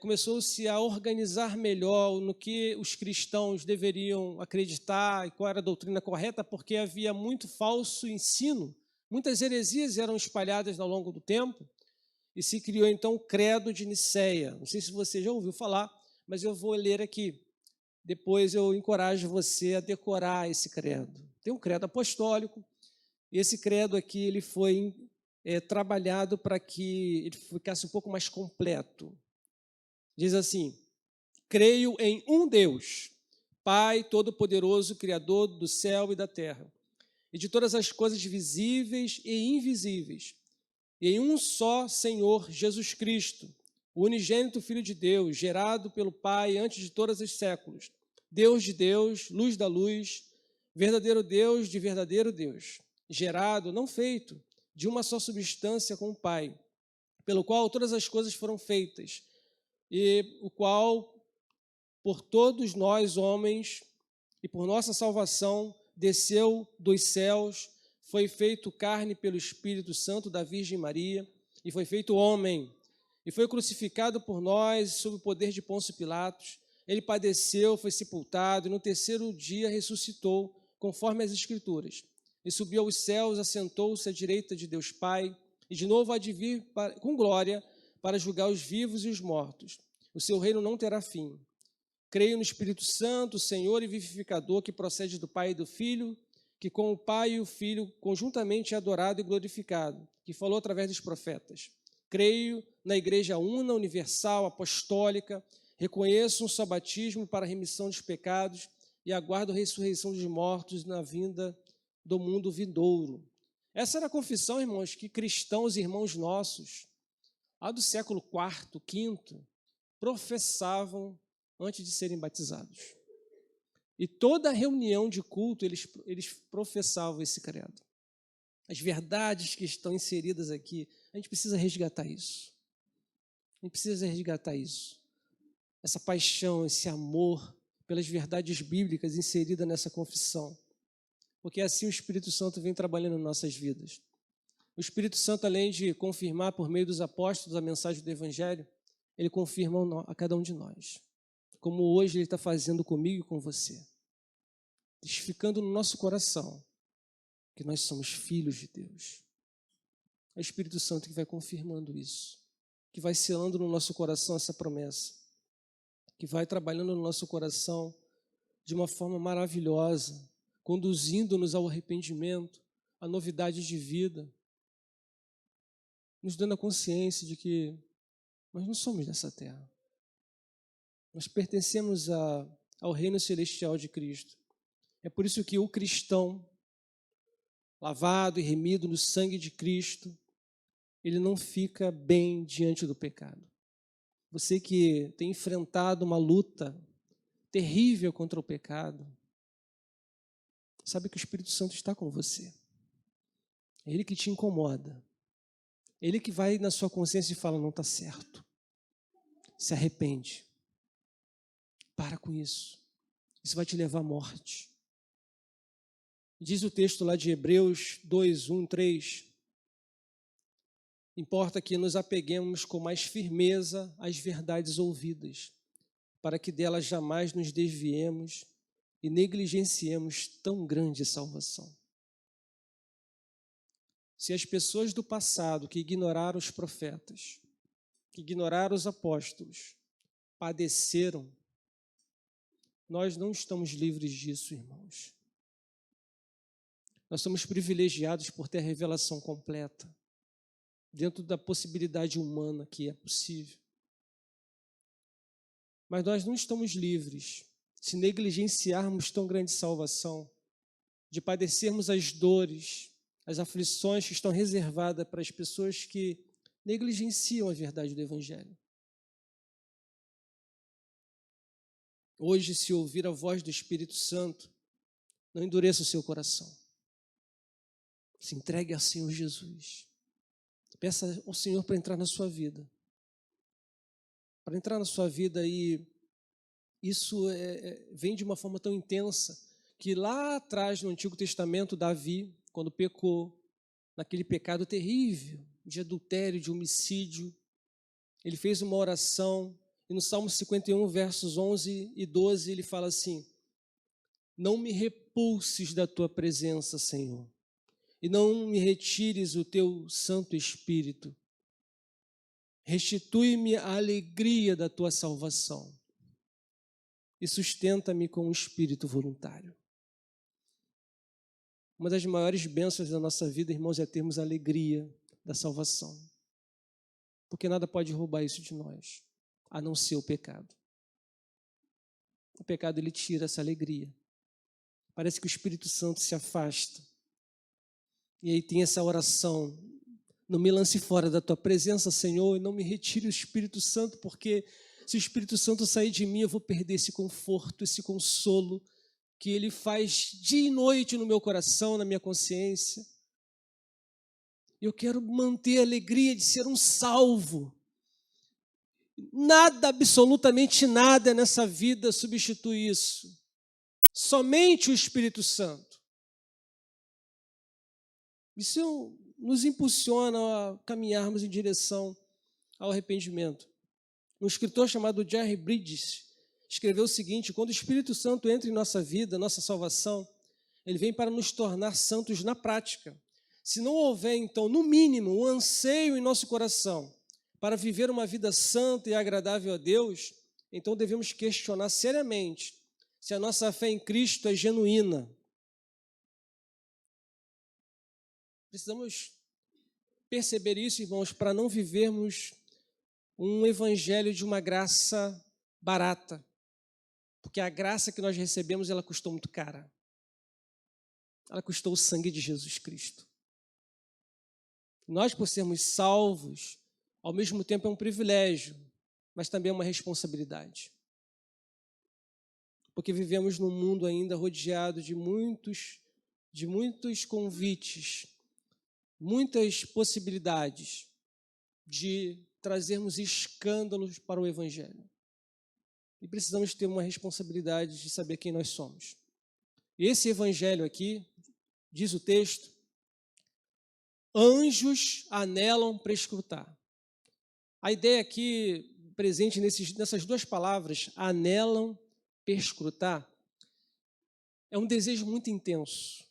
começou-se a organizar melhor no que os cristãos deveriam acreditar e qual era a doutrina correta, porque havia muito falso ensino, muitas heresias eram espalhadas ao longo do tempo, e se criou então o credo de Nicéia. Não sei se você já ouviu falar, mas eu vou ler aqui. Depois eu encorajo você a decorar esse credo. Tem um credo apostólico, e esse credo aqui ele foi trabalhado para que ele ficasse um pouco mais completo. Diz assim, creio em um Deus, Pai Todo-Poderoso, Criador do céu e da terra, e de todas as coisas visíveis e invisíveis, e em um só Senhor Jesus Cristo, o unigênito Filho de Deus, gerado pelo Pai antes de todos os séculos, Deus de Deus, luz da luz, verdadeiro Deus de verdadeiro Deus, gerado, não feito, de uma só substância com o Pai, pelo qual todas as coisas foram feitas, e o qual, por todos nós, homens, e por nossa salvação, desceu dos céus, foi feito carne pelo Espírito Santo da Virgem Maria, e foi feito homem, e foi crucificado por nós, sob o poder de Pôncio Pilatos. Ele padeceu, foi sepultado, e no terceiro dia ressuscitou, conforme as Escrituras. E subiu aos céus, assentou-se à direita de Deus Pai, e de novo há de vir com glória para julgar os vivos e os mortos. O seu reino não terá fim. Creio no Espírito Santo, Senhor e vivificador, que procede do Pai e do Filho, que com o Pai e o Filho conjuntamente é adorado e glorificado, que falou através dos profetas. Creio na Igreja una, universal, apostólica, reconheço um só batismo para a remissão dos pecados e aguardo a ressurreição dos mortos na vinda do mundo vindouro. Essa era a confissão, irmãos, que cristãos, irmãos nossos, lá do século IV, V, professavam antes de serem batizados. E toda reunião de culto, eles professavam esse credo. As verdades que estão inseridas aqui, a gente precisa resgatar isso. A gente precisa resgatar isso. Essa paixão, esse amor pelas verdades bíblicas inseridas nessa confissão. Porque assim o Espírito Santo vem trabalhando em nossas vidas. O Espírito Santo, além de confirmar por meio dos apóstolos a mensagem do Evangelho, ele confirma a cada um de nós. Como hoje ele está fazendo comigo e com você. Testificando no nosso coração que nós somos filhos de Deus. É o Espírito Santo que vai confirmando isso, que vai selando no nosso coração essa promessa, que vai trabalhando no nosso coração de uma forma maravilhosa, conduzindo-nos ao arrependimento, a novidades de vida, nos dando a consciência de que nós não somos dessa terra. Nós pertencemos ao reino celestial de Cristo. É por isso que o cristão, lavado e remido no sangue de Cristo, ele não fica bem diante do pecado. você que tem enfrentado uma luta terrível contra o pecado, sabe que o Espírito Santo está com você. É Ele que te incomoda. É Ele que vai na sua consciência e fala, não está certo. Se arrepende. Para com isso. Isso vai te levar à morte. Diz o texto lá de Hebreus 2, 1, 3. Importa que nos apeguemos com mais firmeza às verdades ouvidas, para que delas jamais nos desviemos e negligenciemos tão grande salvação. Se as pessoas do passado que ignoraram os profetas, que ignoraram os apóstolos, padeceram, nós não estamos livres disso, irmãos. Nós somos privilegiados por ter a revelação completa, dentro da possibilidade humana que é possível. Mas nós não estamos livres, se negligenciarmos tão grande salvação, de padecermos as dores, as aflições que estão reservadas para as pessoas que negligenciam a verdade do Evangelho. Hoje, se ouvir a voz do Espírito Santo, não endureça o seu coração. Se entregue ao Senhor Jesus. Peça ao Senhor para entrar na sua vida. Para entrar na sua vida, e isso vem de uma forma tão intensa que lá atrás, no Antigo Testamento, Davi, quando pecou, naquele pecado terrível, de adultério, de homicídio, ele fez uma oração, e no Salmo 51, versos 11 e 12, ele fala assim, não me repulses da tua presença, Senhor, e não me retires o teu Santo Espírito. Restitui-me a alegria da tua salvação e sustenta-me com um espírito voluntário. Uma das maiores bênçãos da nossa vida, irmãos, é termos a alegria da salvação. Porque nada pode roubar isso de nós, a não ser o pecado. O pecado, ele tira essa alegria. Parece que o Espírito Santo se afasta. E aí tem essa oração, não me lance fora da tua presença, Senhor, e não me retire o Espírito Santo, porque se o Espírito Santo sair de mim, eu vou perder esse conforto, esse consolo que ele faz dia e noite no meu coração, na minha consciência. Eu quero manter a alegria de ser um salvo. Nada, absolutamente nada nessa vida substitui isso. Somente o Espírito Santo. Isso nos impulsiona a caminharmos em direção ao arrependimento. Um escritor chamado Jerry Bridges escreveu o seguinte, quando o Espírito Santo entra em nossa vida, nossa salvação, ele vem para nos tornar santos na prática. Se não houver, então, no mínimo, um anseio em nosso coração para viver uma vida santa e agradável a Deus, então devemos questionar seriamente se a nossa fé em Cristo é genuína. Precisamos perceber isso, irmãos, para não vivermos um evangelho de uma graça barata, porque a graça que nós recebemos, ela custou muito cara. Ela custou o sangue de Jesus Cristo. Nós, por sermos salvos, ao mesmo tempo é um privilégio, mas também é uma responsabilidade. Porque vivemos num mundo ainda rodeado de muitos convites, muitas possibilidades de trazermos escândalos para o Evangelho. E precisamos ter uma responsabilidade de saber quem nós somos. E esse Evangelho aqui, diz o texto, anjos anelam para escutar. A ideia aqui, presente nessas duas palavras, anelam, perscrutar, é um desejo muito intenso.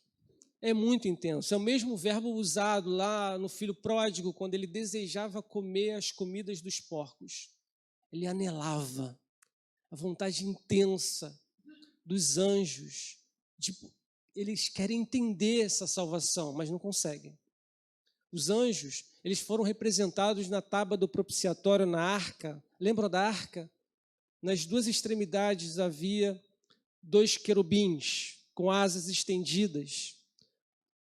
É muito intenso. É o mesmo verbo usado lá no filho pródigo, quando ele desejava comer as comidas dos porcos. Ele anelava. A vontade intensa dos anjos. Eles querem entender essa salvação, mas não conseguem. Os anjos, eles foram representados na tábua do propiciatório, na arca. Lembram da arca? Nas duas extremidades havia 2 querubins com asas estendidas.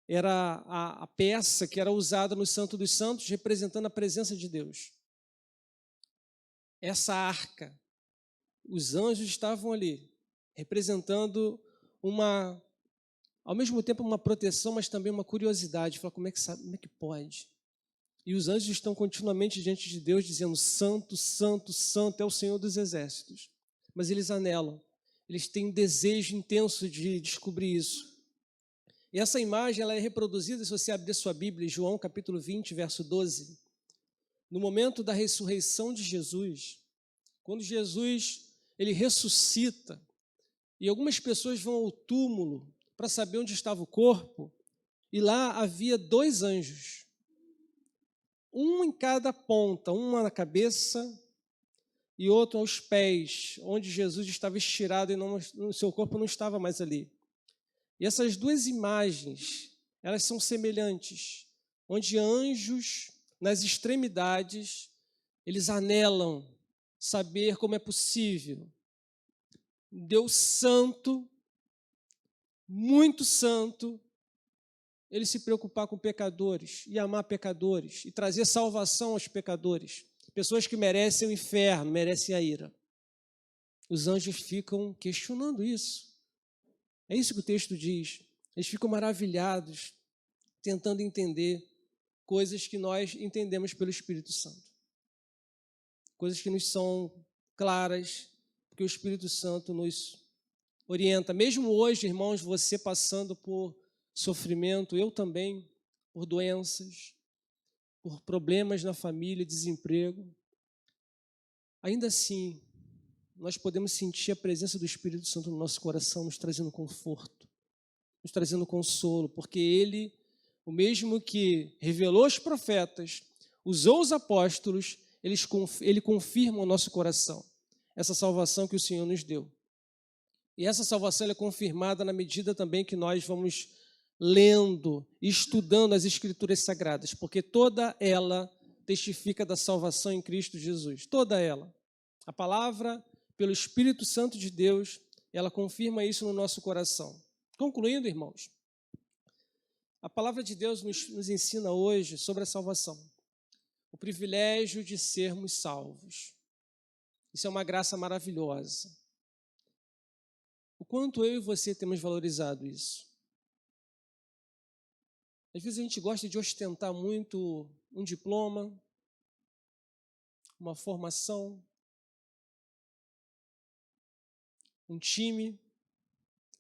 Era a peça que era usada no Santo dos Santos, representando a presença de Deus. essa arca. Os anjos estavam ali, representando ao mesmo tempo uma proteção, mas também uma curiosidade. Fala, como é que pode? E os anjos estão continuamente diante de Deus, dizendo, santo, santo, santo é o Senhor dos exércitos. Mas eles anelam, eles têm um desejo intenso de descobrir isso. E essa imagem ela é reproduzida, se você abrir sua Bíblia, em João capítulo 20, verso 12. No momento da ressurreição de Jesus, quando Jesus ele ressuscita, e algumas pessoas vão ao túmulo para saber onde estava o corpo, e lá havia 2 anjos, um em cada ponta, uma na cabeça e outro aos pés, onde Jesus estava estirado e o seu corpo não estava mais ali. E essas 2 imagens, elas são semelhantes, onde anjos, nas extremidades, eles anelam saber como é possível Deus santo, muito santo, ele se preocupar com pecadores e amar pecadores e trazer salvação aos pecadores, pessoas que merecem o inferno, merecem a ira. Os anjos ficam questionando isso. É isso que o texto diz. Eles ficam maravilhados, tentando entender coisas que nós entendemos pelo Espírito Santo. Coisas que nos são claras, porque o Espírito Santo nos orienta. Mesmo hoje, irmãos, você passando por sofrimento, eu também, por doenças, por problemas na família, desemprego, ainda assim, nós podemos sentir a presença do Espírito Santo no nosso coração, nos trazendo conforto, nos trazendo consolo, porque Ele, o mesmo que revelou aos profetas, usou os apóstolos, Ele confirma o nosso coração, essa salvação que o Senhor nos deu. E essa salvação é confirmada na medida também que nós vamos lendo e estudando as Escrituras Sagradas, porque toda ela testifica da salvação em Cristo Jesus, toda ela. A palavra, pelo Espírito Santo de Deus, ela confirma isso no nosso coração. Concluindo, irmãos, a palavra de Deus nos ensina hoje sobre a salvação, o privilégio de sermos salvos. Isso é uma graça maravilhosa. O quanto eu e você temos valorizado isso? Às vezes a gente gosta de ostentar muito um diploma, uma formação, um time.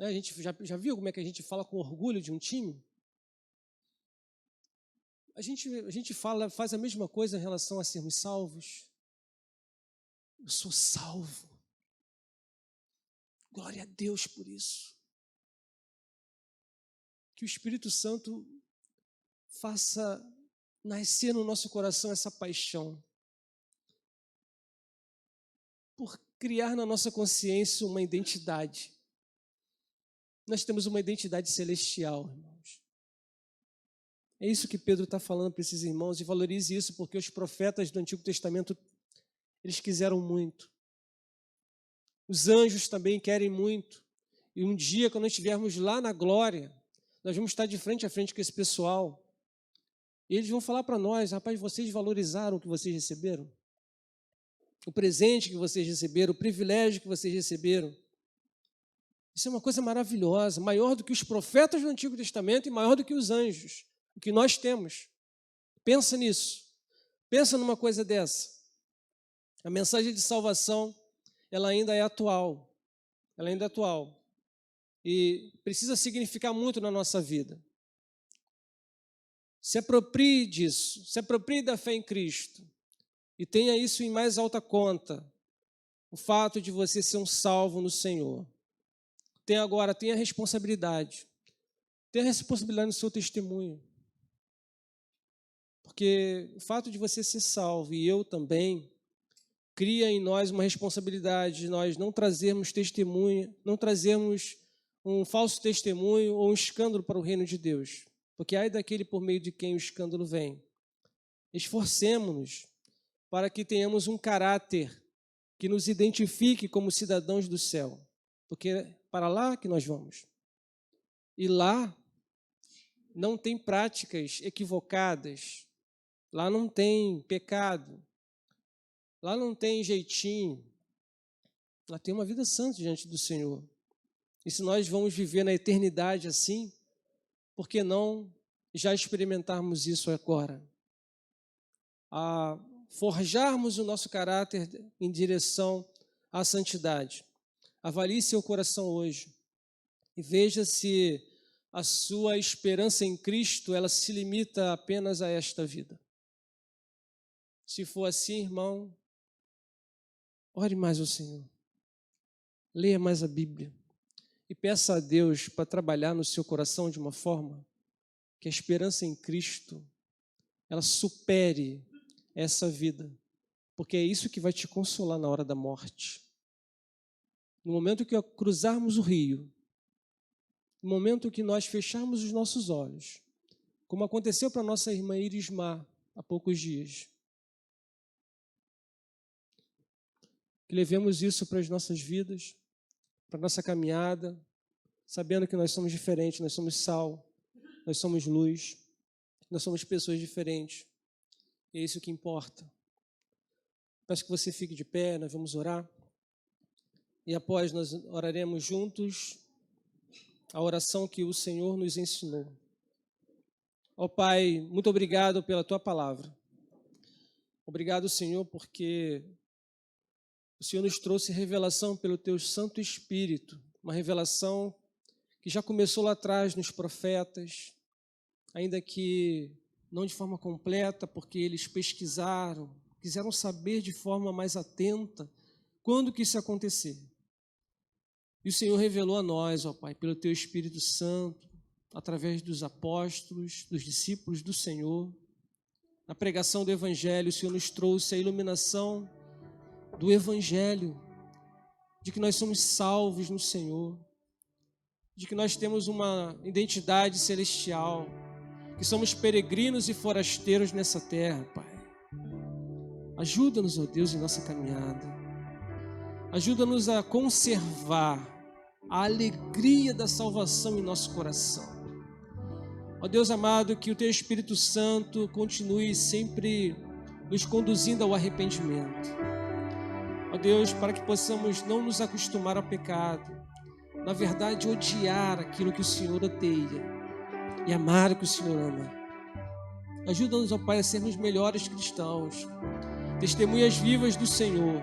A gente já viu como é que a gente fala com orgulho de um time? A gente faz a mesma coisa em relação a sermos salvos. Eu sou salvo. Glória a Deus por isso. Que o Espírito Santo faça nascer no nosso coração essa paixão por criar na nossa consciência uma identidade. Nós temos uma identidade celestial, irmãos. É isso que Pedro está falando para esses irmãos, e valorize isso, porque os profetas do Antigo Testamento, eles quiseram muito. Os anjos também querem muito. E um dia, quando nós estivermos lá na glória, nós vamos estar de frente a frente com esse pessoal. E eles vão falar para nós, rapaz, vocês valorizaram o que vocês receberam? O presente que vocês receberam, o privilégio que vocês receberam. Isso é uma coisa maravilhosa, maior do que os profetas do Antigo Testamento e maior do que os anjos, o que nós temos. Pensa nisso. Pensa numa coisa dessa. A mensagem de salvação, ela ainda é atual. Ela ainda é atual. E precisa significar muito na nossa vida. Se aproprie disso, se aproprie da fé em Cristo e tenha isso em mais alta conta, o fato de você ser um salvo no Senhor. Tenha a responsabilidade no seu testemunho, porque o fato de você ser salvo e eu também, cria em nós uma responsabilidade de nós não trazermos testemunho, não trazermos um falso testemunho ou um escândalo para o reino de Deus. Porque ai daquele por meio de quem o escândalo vem. Esforcemo-nos para que tenhamos um caráter que nos identifique como cidadãos do céu. Porque é para lá que nós vamos. E lá não tem práticas equivocadas. Lá não tem pecado. Lá não tem jeitinho. Lá tem uma vida santa diante do Senhor. E se nós vamos viver na eternidade assim, por que não já experimentarmos isso agora? A forjarmos o nosso caráter em direção à santidade. Avalie seu coração hoje e veja se a sua esperança em Cristo ela se limita apenas a esta vida. Se for assim, irmão, ore mais ao Senhor. Leia mais a Bíblia e peça a Deus para trabalhar no seu coração de uma forma que a esperança em Cristo ela supere essa vida, porque é isso que vai te consolar na hora da morte. No momento que cruzarmos o rio, no momento que nós fecharmos os nossos olhos, como aconteceu para nossa irmã Irismar há poucos dias, que levemos isso para as nossas vidas, para a nossa caminhada, sabendo que nós somos diferentes, nós somos sal, nós somos luz, nós somos pessoas diferentes. E é isso que importa. Peço que você fique de pé, nós vamos orar. E após nós oraremos juntos a oração que o Senhor nos ensinou. Ó Pai, muito obrigado pela Tua palavra. Obrigado, Senhor, porque o Senhor nos trouxe revelação pelo Teu Santo Espírito, uma revelação que já começou lá atrás nos profetas, ainda que não de forma completa, porque eles pesquisaram, quiseram saber de forma mais atenta quando que isso ia acontecer. E o Senhor revelou a nós, ó Pai, pelo Teu Espírito Santo, através dos apóstolos, dos discípulos do Senhor, na pregação do Evangelho, o Senhor nos trouxe a iluminação do Evangelho, de que nós somos salvos no Senhor, de que nós temos uma identidade celestial, que somos peregrinos e forasteiros nessa terra, Pai. Ajuda-nos, ó Deus, em nossa caminhada. Ajuda-nos a conservar a alegria da salvação em nosso coração. Ó Deus amado, que o Teu Espírito Santo continue sempre nos conduzindo ao arrependimento. Ó Deus, para que possamos não nos acostumar ao pecado, na verdade, odiar aquilo que o Senhor odeia e amar o que o Senhor ama. Ajuda-nos, ó Pai, a sermos melhores cristãos, testemunhas vivas do Senhor,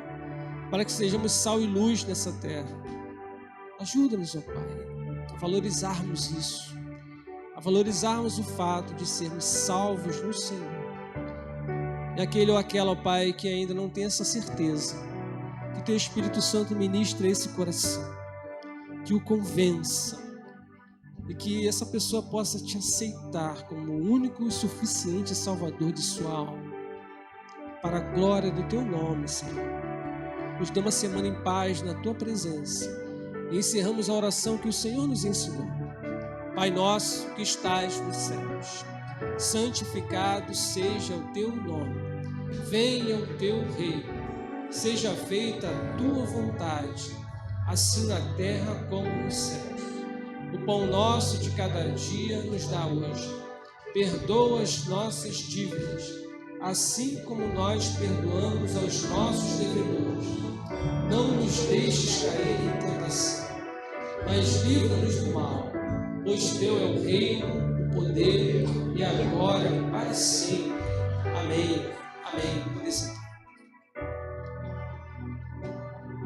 para que sejamos sal e luz nessa terra. Ajuda-nos, ó Pai, a valorizarmos isso, a valorizarmos o fato de sermos salvos no Senhor. E aquele ou aquela, ó Pai, que ainda não tem essa certeza, que Teu Espírito Santo ministre esse coração, que o convença, e que essa pessoa possa Te aceitar como o único e suficiente Salvador de sua alma, para a glória do Teu nome, Senhor. Nos dê uma semana em paz na Tua presença e encerramos a oração que o Senhor nos ensinou. Pai nosso que estás nos céus, santificado seja o Teu nome, venha o Teu reino, seja feita a Tua vontade, assim na terra como nos céus. O pão nosso de cada dia nos dá hoje. Perdoa as nossas dívidas, assim como nós perdoamos aos nossos devedores. Não nos deixes cair em tentação, mas livra-nos do mal, pois Teu é o reino, o poder e a glória para sempre. Amém. Amém.